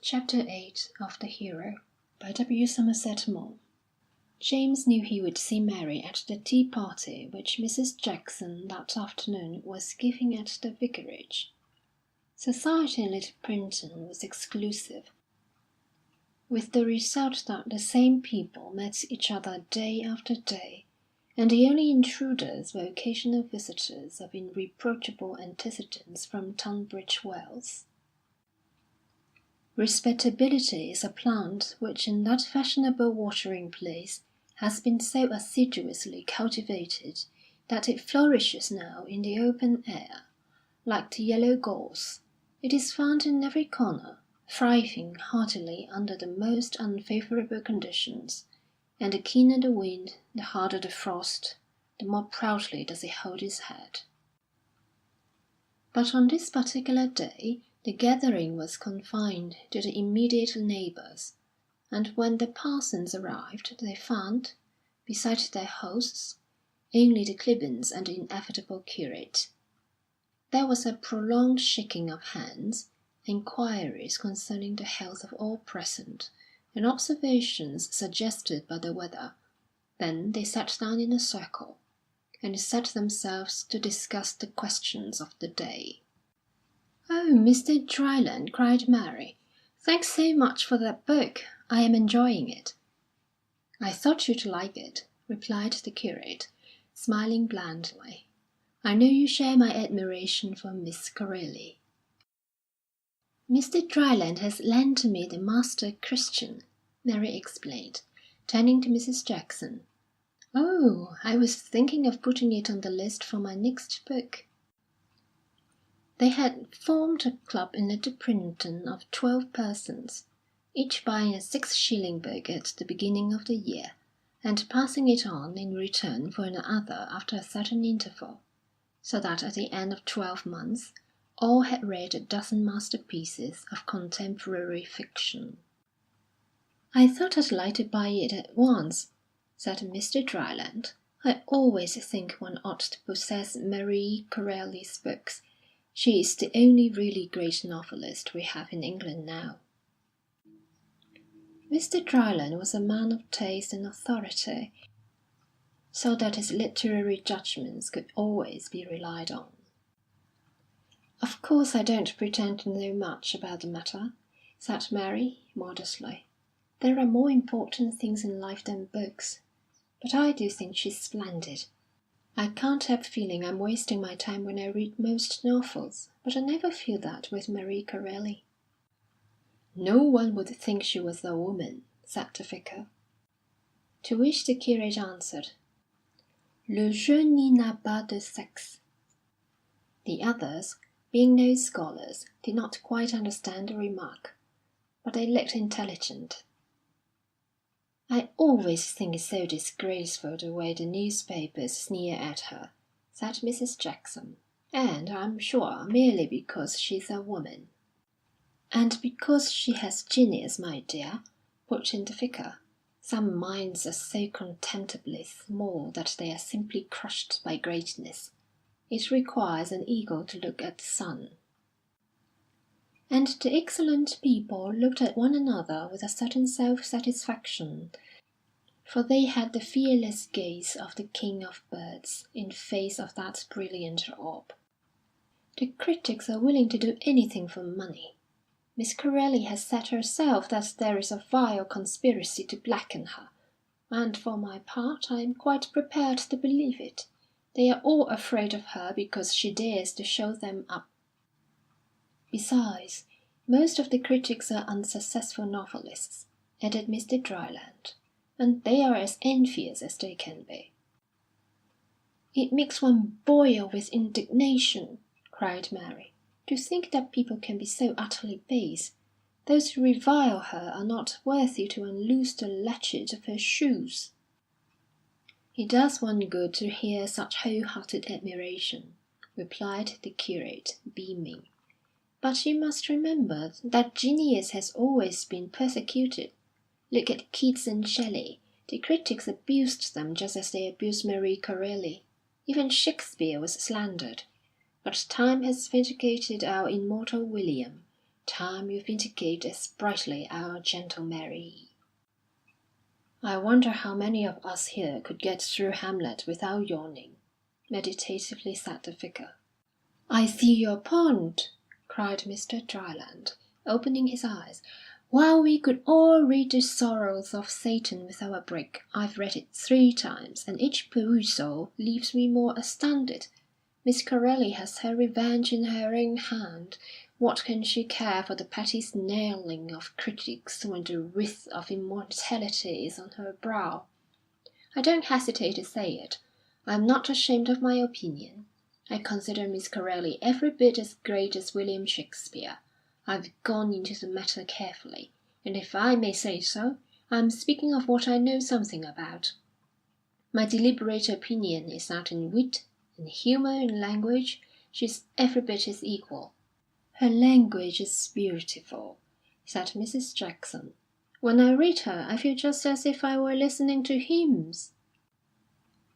Chapter 8 of The Hero by Somerset Maugham. James knew he would see Mary at the tea party which Mrs. Jackson that afternoon was giving at the vicarage. Society in Little Primpton was exclusive, with the result that the same people met each other day after day, and the only intruders were occasional visitors of irreproachable antecedents from Tunbridge Wells. Respectability is a plant which in that fashionable watering place has been so assiduously cultivated that it flourishes now in the open air, like the yellow gorse. It is found in every corner, thriving heartily under the most unfavourable conditions, and the keener the wind, the harder the frost, the more proudly does it hold its head. But on this particular day, the gathering was confined to the immediate neighbours, and when the Parsons arrived, they found, beside their hosts, only the Clibborns and the inevitable curate. There was a prolonged shaking of hands, inquiries concerning the health of all present, and observations suggested by the weather. Then they sat down in a circle, and set themselves to discuss the questions of the day. "Oh, Mr. Dryland," cried Mary, "thanks so much for that book. I am enjoying it." "I thought you'd like it," replied the curate, smiling blandly. "I know you share my admiration for Miss Corelli." "Mr. Dryland has lent me the Master Christian," Mary explained, turning to Mrs. Jackson. "Oh, I was thinking of putting it on the list for my next book." They had formed a club in Little Primpton of 12 persons, each buying a 6-shilling book at the beginning of the year, and passing it on in return for another after a certain interval, so that at the end of 12 months all had read a dozen masterpieces of contemporary fiction. "I thought I'd like to buy it at once," said Mr. Dryland. "I always think one ought to possess Marie Corelli's books. She is the only really great novelist we have in England now." Mr. Dryland was a man of taste and authority, so that his literary judgments could always be relied on. "Of course I don't pretend to know much about the matter," said Mary, modestly. "There are more important things in life than books. But I do think she's splendid. I can't help feeling I'm wasting my time when I read most novels, but I never feel that with Marie Corelli." "No one would think she was a woman," said the vicar. To which the curate answered, "Le génie n'a pas de sexe." The others, being no scholars, did not quite understand the remark, but they looked intelligent. "I always think it's so disgraceful the way the newspapers sneer at her," said Mrs. Jackson. "And I'm sure merely because she's a woman." "And because she has genius, my dear," put in the vicar. "Some minds are so contemptibly small that they are simply crushed by greatness. It requires an eagle to look at the sun." And the excellent people looked at one another with a certain self-satisfaction, for they had the fearless gaze of the king of birds in face of that brilliant orb. "The critics are willing to do anything for money. Miss Corelli has said herself that there is a vile conspiracy to blacken her, and for my part I am quite prepared to believe it. They are all afraid of her because she dares to show them up. Besides, most of the critics are unsuccessful novelists," added Mr. Dryland, "and they are as envious as they can be." "It makes one boil with indignation," cried Mary, "to think that people can be so utterly base. Those who revile her are not worthy to unloose the latchet of her shoes." "It does one good to hear such whole-hearted admiration," replied the curate, beaming. "But you must remember that genius has always been persecuted. Look at Keats and Shelley. The critics abused them just as they abused Marie Corelli. Even Shakespeare was slandered. But time has vindicated our immortal William, Time you vindicate as brightly our gentle Mary." "I wonder how many of us here could get through Hamlet without yawning," meditatively said the vicar. "I see your point," cried Mr. Dryland, opening his eyes. "While we could all read the Sorrows of Satan without a break, I've read it 3 times, and each perusal leaves me more astounded. Miss Corelli has her revenge in her own hand. What can she care for the petty snarling of critics when the wreath of immortality is on her brow? I don't hesitate to say it. I'm not ashamed of my opinion. I consider Miss Corelli every bit as great as William Shakespeare. I've gone into the matter carefully, and if I may say so, I'm speaking of what I know something about. My deliberate opinion is that in wit, in humour, in language, she's every bit his equal." "Her language is beautiful," said Mrs. Jackson. "When I read her, I feel just as if I were listening to hymns."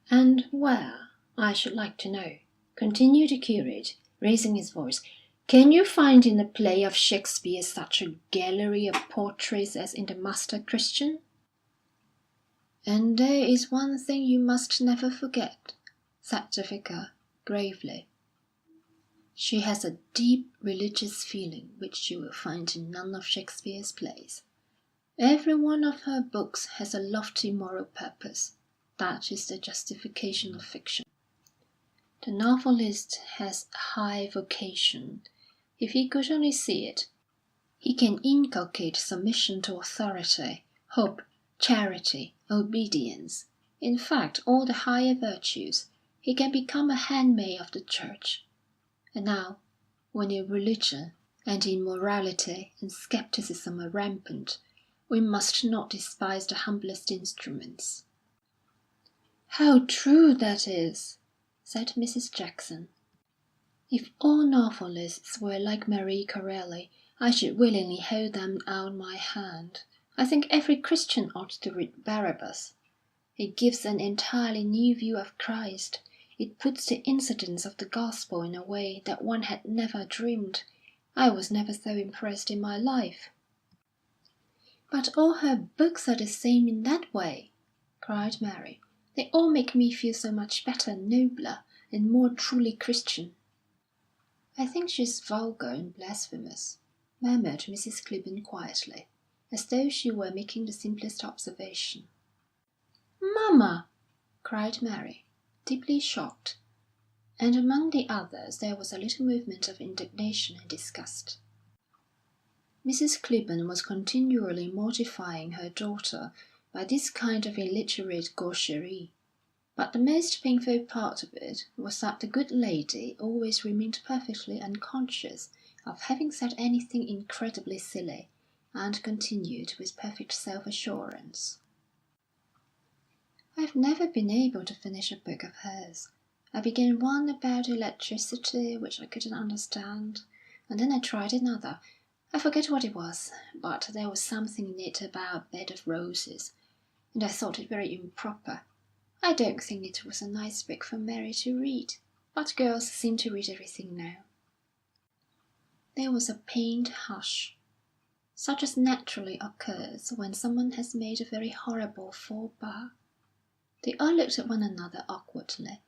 "And where, I should like to know," continued the curate, raising his voice, "can you find in a play of Shakespeare such a gallery of portraits as in the Master Christian?" "And there is one thing you must never forget," said the vicar, gravely. "She has a deep religious feeling which you will find in none of Shakespeare's plays. Every one of her books has a lofty moral purpose. That is the justification of fiction. The novelist has a high vocation. If he could only see it, he can inculcate submission to authority, hope, charity, obedience, in fact all the higher virtues. He can become a handmaid of the Church. And now, when in religion and immorality and scepticism are rampant, we must not despise the humblest instruments." "How true that is!" said Mrs. Jackson. "If all novelists were like Marie Corelli, I should willingly hold them out my hand. I think every Christian ought to read Barabbas. It gives an entirely new view of Christ. It puts the incidents of the gospel in a way that one had never dreamed. I was never so impressed in my life." "But all her books are the same in that way," cried Mary. "They all make me feel so much better and nobler, and more truly Christian." "I think she's vulgar and blasphemous," murmured Mrs. Clibborn quietly, as though she were making the simplest observation. "Mamma!" cried Mary, deeply shocked; and among the others there was a little movement of indignation and disgust. Mrs. Clibborn was continually mortifying her daughter by this kind of illiterate gaucherie; but the most painful part of it was that the good lady always remained perfectly unconscious of having said anything incredibly silly, and continued with perfect self-assurance: "I've never been able to finish a book of hers. I began one about electricity, which I couldn't understand, and then I tried another. I forget what it was, but there was something in it about a bed of roses, and I thought it very improper. I don't think it was a nice book for Mary to read, but girls seem to read everything now." There was a pained hush, such as naturally occurs when someone has made a very horrible faux pas. They all looked at one another awkwardly,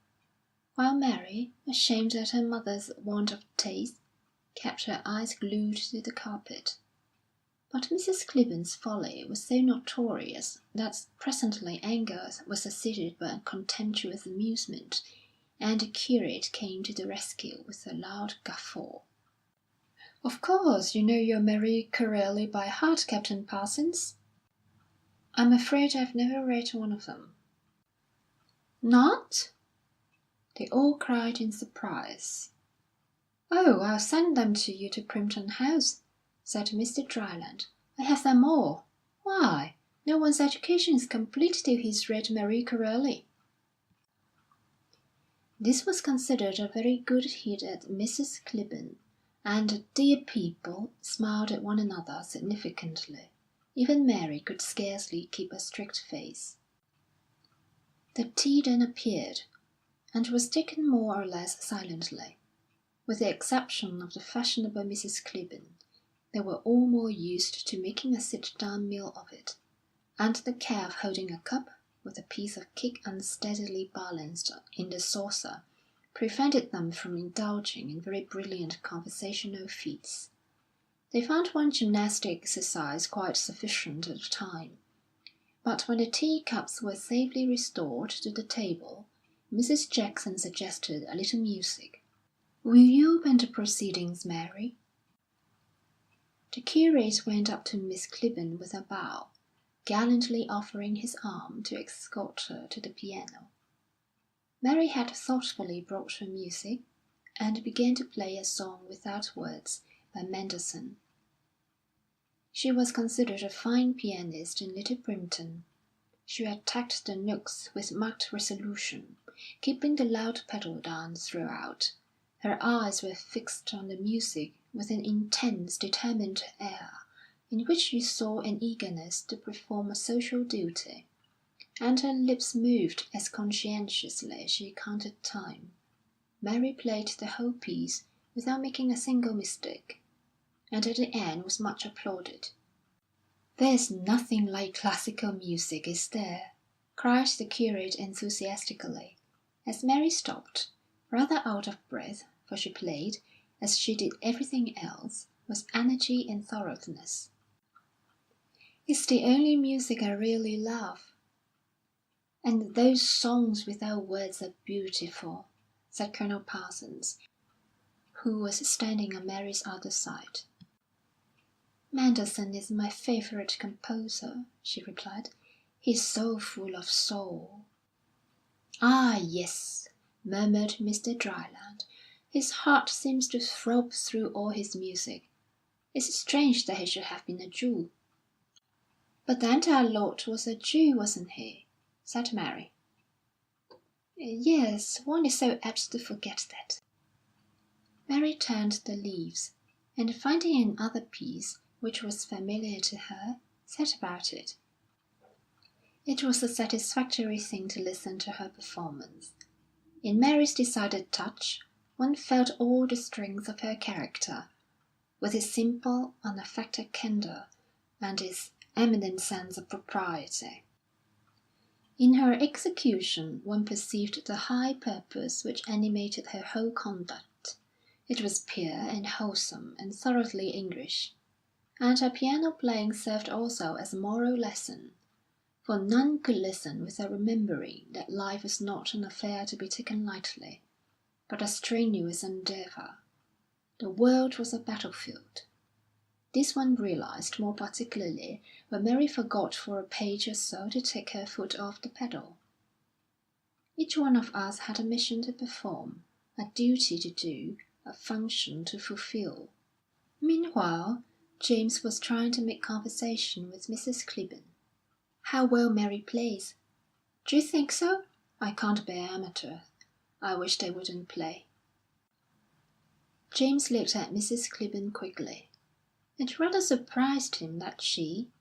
while Mary, ashamed at her mother's want of taste, kept her eyes glued to the carpet. But Mrs. Clibborn's folly was so notorious that presently anger was succeeded by a contemptuous amusement, and the curate came to the rescue with a loud guffaw. "Of course, you know your Marie Corelli by heart, Captain Parsons?" "I'm afraid I've never read one of them." "Not?" they all cried in surprise. "Oh, I'll send them to you to Primpton House," said Mr. Dryland. "I have them all. Why, no one's education is complete till he's read Marie Corelli." This was considered a very good hit at Mrs. Clibborn, and the dear people smiled at one another significantly. Even Mary could scarcely keep a straight face. The tea then appeared, and was taken more or less silently, with the exception of the fashionable Mrs. Clibborn, They were all more used to making a sit-down meal of it, and the care of holding a cup, with a piece of cake unsteadily balanced in the saucer, prevented them from indulging in very brilliant conversational feats. They found one gymnastic exercise quite sufficient at a time. But when the tea-cups were safely restored to the table, Mrs. Jackson suggested a little music. "Will you open the proceedings, Mary?" The curate went up to Miss Clibborn with a bow, gallantly offering his arm to escort her to the piano. Mary had thoughtfully brought her music, and began to play a song without words by Mendelssohn. She was considered a fine pianist in Little Primpton. She attacked the notes with marked resolution, keeping the loud pedal down throughout. Her eyes were fixed on the music with an intense, determined air, in which you saw an eagerness to perform a social duty, and her lips moved as conscientiously as she counted time. Mary played the whole piece without making a single mistake, and at the end was much applauded. "There's nothing like classical music, is there?" cried the curate enthusiastically, as Mary stopped, rather out of breath, for she played, as she did everything else, with energy and thoroughness. "It's the only music I really love." "And those songs without words are beautiful," said Colonel Parsons, who was standing on Mary's other side. "Mendelssohn is my favourite composer," she replied. "He's so full of soul." "Ah, yes," murmured Mr. Dryland. "His heart seems to throb through all his music. It's strange that he should have been a Jew." "But then our Lord was a Jew, wasn't he?" said Mary. "Yes, one is so apt to forget that." Mary turned the leaves, and finding another piece which was familiar to her, set about it. It was a satisfactory thing to listen to her performance. In Mary's decided touch, one felt all the strength of her character, with its simple, unaffected candour and its eminent sense of propriety. In her execution one perceived the high purpose which animated her whole conduct. It was pure and wholesome and thoroughly English. And her piano playing served also as a moral lesson, for none could listen without remembering that life was not an affair to be taken lightly, but a strenuous endeavour. The world was a battlefield. This one realised more particularly when Mary forgot for a page or so to take her foot off the pedal. Each one of us had a mission to perform, a duty to do, a function to fulfil. Meanwhile, James was trying to make conversation with Mrs. Clibborn. "How well Mary plays." "D'you think so? I can't bear amateurs. I wish they wouldn't play." James looked at Mrs. Clibborn quickly. It rather surprised him that she,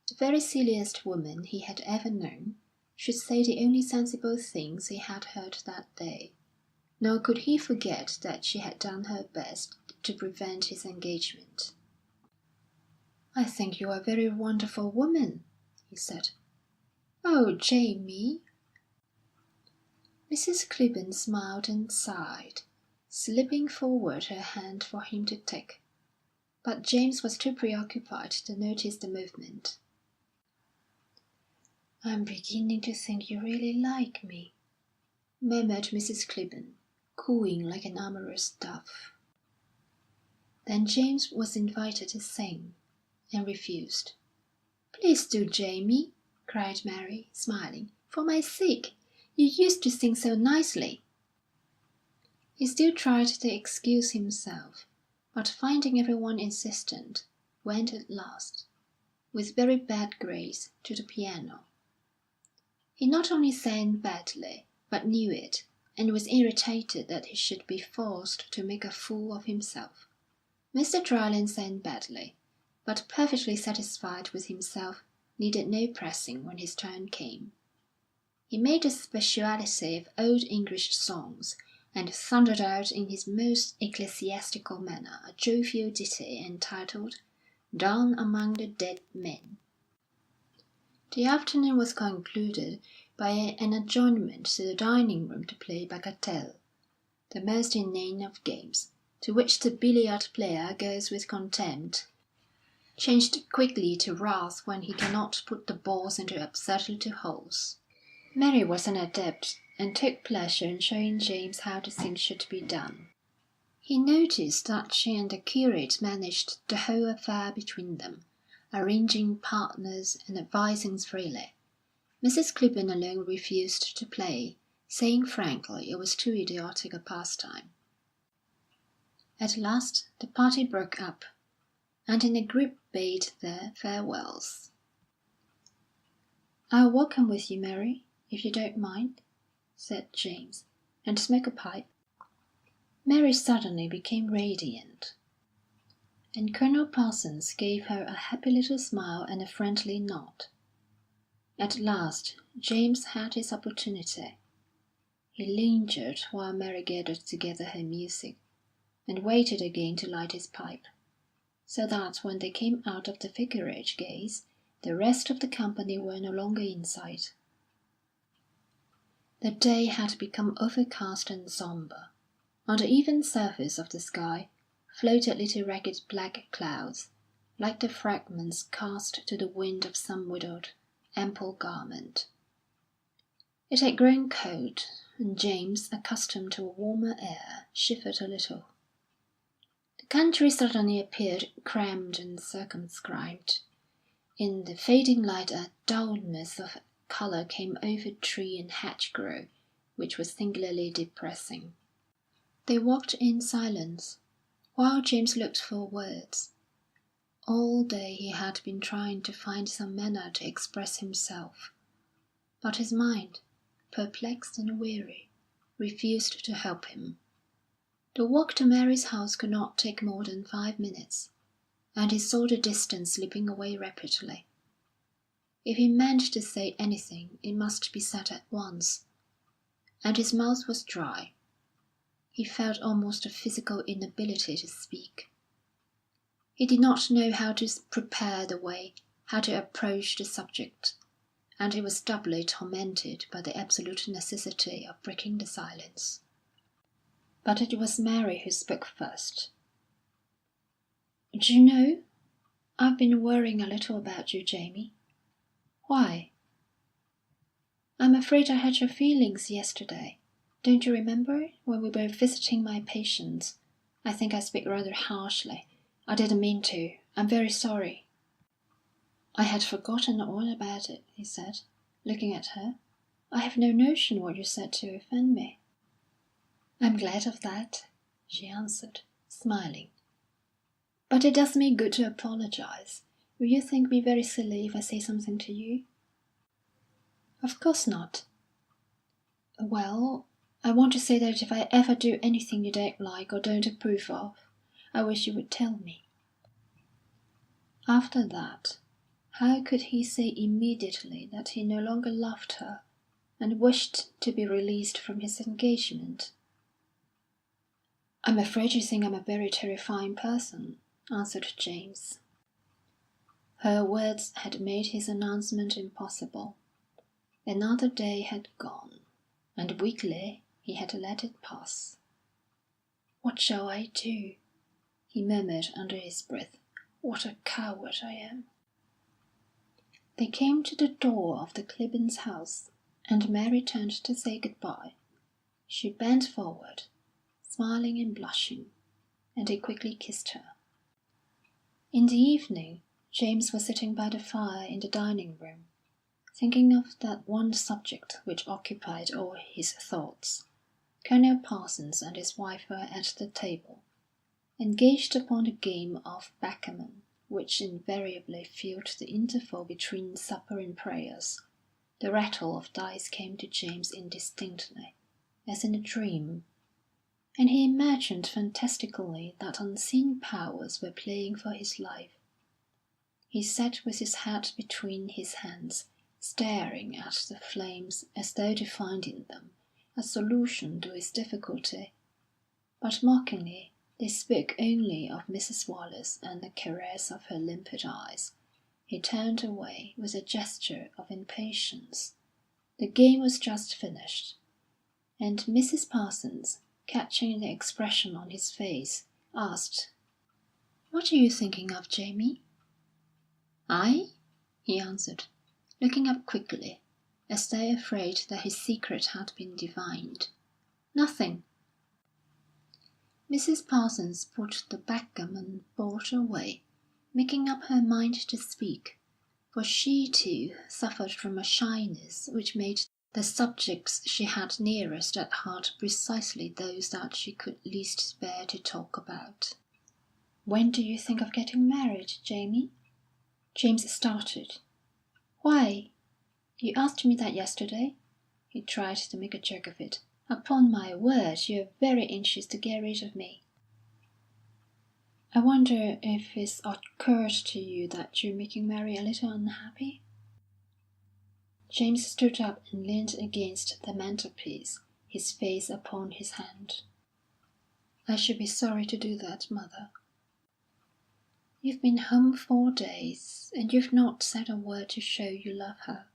the very silliest woman he had ever known, should say the only sensible things he had heard that day. Nor could he forget that she had done her best to prevent his engagement. "I think you're a very wonderful woman," he said. "Oh, Jamie!" Mrs. Clibborn smiled and sighed, slipping forward her hand for him to take. But James was too preoccupied to notice the movement. "I'm beginning to think you really like me," murmured Mrs. Clibborn, cooing like an amorous dove. Then James was invited to sing, and refused. "Please do, Jamie," cried Mary, smiling. "For my sake. You used to sing so nicely." He still tried to excuse himself, but finding everyone insistent, went at last, with very bad grace, to the piano. He not only sang badly, but knew it, and was irritated that he should be forced to make a fool of himself. Mr. Dryland sang badly, but perfectly satisfied with himself, needed no pressing when his turn came. He made a speciality of old English songs, and thundered out in his most ecclesiastical manner a jovial ditty entitled Down Among the Dead Men. The afternoon was concluded by an adjournment to the dining-room to play bagatelle, the most inane of games, to which the billiard-player goes with contempt, changed quickly to wrath when he cannot put the balls into absurd little holes. Mary was an adept, and took pleasure in showing James how the thing should be done. He noticed that she and the curate managed the whole affair between them, arranging partners and advising freely. Mrs. Clibborn alone refused to play, saying frankly it was too idiotic a pastime. At last the party broke up, and in a group bade their farewells. "I'll walk home with you, Mary, if you don't mind," said James, "and smoke a pipe." Mary suddenly became radiant, and Colonel Parsons gave her a happy little smile and a friendly nod. At last James had his opportunity. He lingered while Mary gathered together her music, and waited again to light his pipe, so that when they came out of the vicarage gates, the rest of the company were no longer in sight. The day had become overcast and sombre. On the even surface of the sky floated little ragged black clouds, like the fragments cast to the wind of some widowed, ample garment. It had grown cold, and James, accustomed to a warmer air, shivered a little. The country suddenly appeared cramped and circumscribed. In the fading light a dullness of colour came over tree and hedgerow, which was singularly depressing. They walked in silence, while James looked for words. All day he had been trying to find some manner to express himself, but his mind, perplexed and weary, refused to help him. The walk to Mary's house could not take more than 5 minutes, and he saw the distance slipping away rapidly. If he meant to say anything, it must be said at once, and his mouth was dry. He felt almost a physical inability to speak. He did not know how to prepare the way, how to approach the subject, and he was doubly tormented by the absolute necessity of breaking the silence. But it was Mary who spoke first. "D'you know, I've been worrying a little about you, Jamie." "Why?" "I'm afraid I hurt your feelings yesterday. Don't you remember, when we were visiting my patients? I think I spoke rather harshly. I didn't mean to. I'm very sorry." "I had forgotten all about it," he said, looking at her. "I have no notion what you said to offend me." "I'm glad of that," she answered, smiling. "But it does me good to apologise. Will you think me very silly if I say something to you?" "Of course not." "Well, I want to say that if I ever do anything you don't like or don't approve of, I wish you would tell me." After that, how could he say immediately that he no longer loved her, and wished to be released from his engagement? "I'm afraid you think I'm a very terrifying person," answered James. Her words had made his announcement impossible. Another day had gone, and weakly he had let it pass. "What shall I do?" he murmured under his breath. "What a coward I am!" They came to the door of the Clibborns' house, and Mary turned to say good-bye. She bent forward, smiling and blushing, and he quickly kissed her. In the evening, James was sitting by the fire in the dining-room, thinking of that one subject which occupied all his thoughts. Colonel Parsons and his wife were at the table, engaged upon the game of backgammon, which invariably filled the interval between supper and prayers. The rattle of dice came to James indistinctly, as in a dream, and he imagined fantastically that unseen powers were playing for his life. He sat with his head between his hands, staring at the flames as though to find in them, a solution to his difficulty. But mockingly they spoke only of Mrs. Wallace and the caress of her limpid eyes. He turned away with a gesture of impatience. The game was just finished, and Mrs. Parsons, catching the expression on his face, asked, "What are you thinking of, Jamie?" "I?" he answered, looking up quickly, as though afraid that his secret had been divined. "Nothing." Mrs. Parsons put the backgammon board away, making up her mind to speak, for she too suffered from a shyness which made the subjects she had nearest at heart precisely those that she could least bear to talk about. "When do you think of getting married, Jamie?" James started. "Why, you asked me that yesterday." He tried to make a joke of it. "Upon my word, you're very anxious to get rid of me." "I wonder if it's occurred to you that you're making Mary a little unhappy?" James stood up and leaned against the mantelpiece, his face upon his hand. "I should be sorry to do that, mother." "You've been home 4 days, and you've not said a word to show you love her."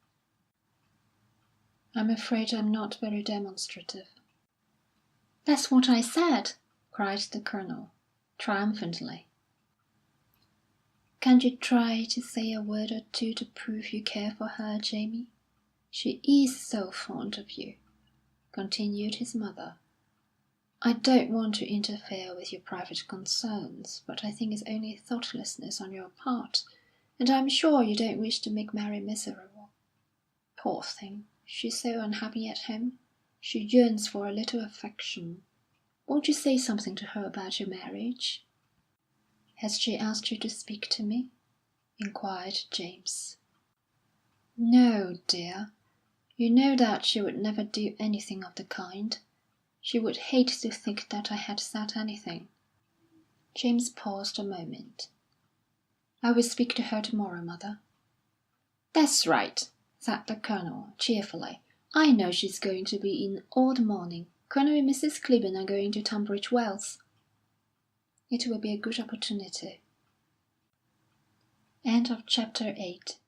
"I'm afraid I'm not very demonstrative." "That's what I said!" cried the Colonel, triumphantly. "Can't you try to say a word or two to prove you care for her, Jamie? She is so fond of you," continued his mother. "I don't want to interfere with your private concerns, but I think it's only thoughtlessness on your part, and I'm sure you don't wish to make Mary miserable. Poor thing, she's so unhappy at home. She yearns for a little affection. Won't you say something to her about your marriage?" "Has she asked you to speak to me?" inquired James. "No, dear. You know that she would never do anything of the kind. She would hate to think that I had said anything." James paused a moment. "I will speak to her to-morrow, mother." "That's right," said the Colonel, cheerfully. "I know she's going to be in all the morning. Colonel and Mrs. Clibborn are going to Tunbridge Wells." "It will be a good opportunity." Chapter 8